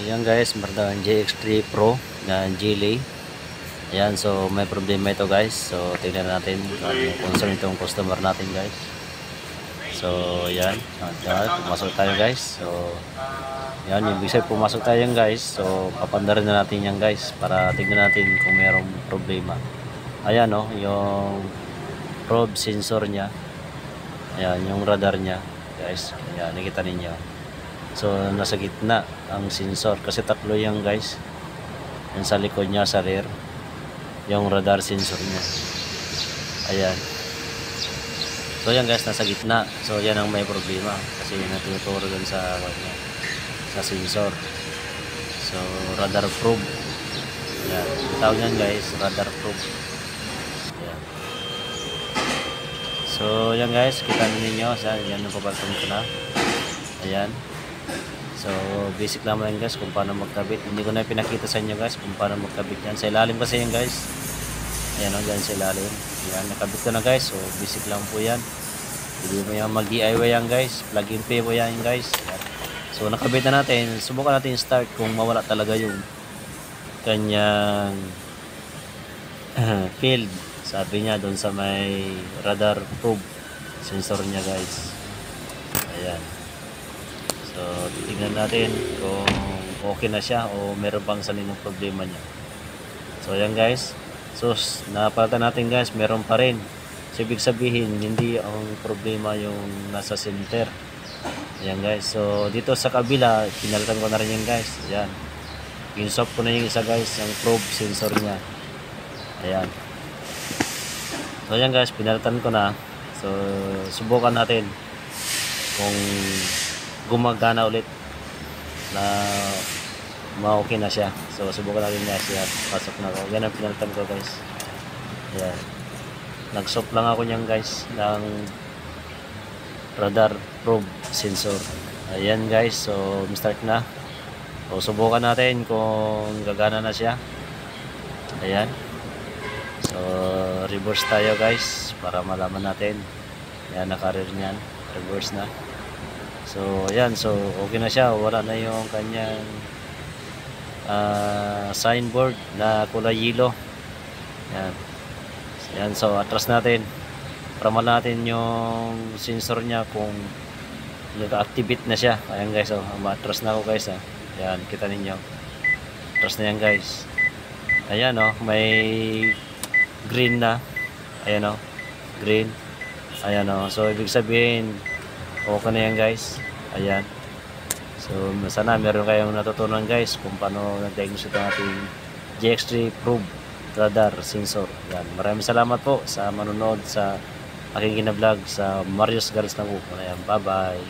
Ayan guys, meron tayong JX3 Pro na Geely. Ayan, so may problema ito guys. So tingnan natin kung concern itong customer natin guys. So ayan, pumasok tayo guys. So ayan, yung bisay pumasok tayo yan guys. So papandarin na natin yan guys para tingnan natin kung mayroong problema. Ayan o, yung probe sensor nya. Ayan, yung radar nya guys. Ayan, nakita ninyo. So nasa gitna ang sensor kasi tatlo yan guys. Yan sa likod niya, sa rear, yung radar sensor niya. Ayan. So yan guys, nasa gitna. So yan ang may problema kasi natuturo dun sa sensor. So radar probe. Ayan. Tawag yan guys, radar probe. Ayan. So yan guys, kita ninyo. Yan yung pabaltong ko na. Ayan. So basic naman yan guys kung paano magkabit. Hindi ko na pinakita sa inyo guys kung paano magkabit yan. Sa ilalim kasi yan guys. Ayan o, dyan sa ilalim. Ayan, nakabit ko na guys. So basic lang po yan. Hindi mo yan mag-DIY yan guys. Plug and play po yan guys. Ayan. So nakabit na natin. Subukan natin start kung mawala talaga yung kanyang field. Sabi niya doon sa may radar probe sensor niya guys. Ayan. So, titignan natin kung okay na siya o meron pang salinong problema niya. So, ayan guys. So, napalitan natin guys, meron pa rin. So, ibig sabihin, hindi ang problema yung nasa center. Ayan guys. So, dito sa kabila, pinalitan ko na rin yan guys. Ayan. Pinsop ko na yung isa guys, yung probe sensor niya. Ayan. So, ayan guys, pinalitan ko na. So, subukan natin kung gumagana ulit na ma-okay na siya. So subukan natin niya siya. Pasok na ako. Yan ang pinalitan ko guys. Ayan. Nag-swap lang ako niyan guys ng radar probe sensor. Ayan guys. So start na. So subukan natin kung gagana na siya. Ayan. So reverse tayo guys para malaman natin. Ayan, naka-rear niyan. Reverse na. So ayan, so okay na siya, wala na yung kanyang signboard na kulay yellow. Ayan. Ayan, so atras natin para malaman natin yung sensor niya kung nag-activate na siya. Ayan guys, so matras na ako guys. Ayan, kita ninyo, atras na yan guys. Ayan o, may green na. Ayan o, green. Ayan o, so ibig sabihin okay na yan guys. Ayan. So sana meron kayong natutunan guys kung paano nag-diagnose ito ating JX3 probe radar sensor. Ayan. Maraming salamat po sa manonood sa aking gina-vlog sa Marius Garis na po. Ayan. Bye bye.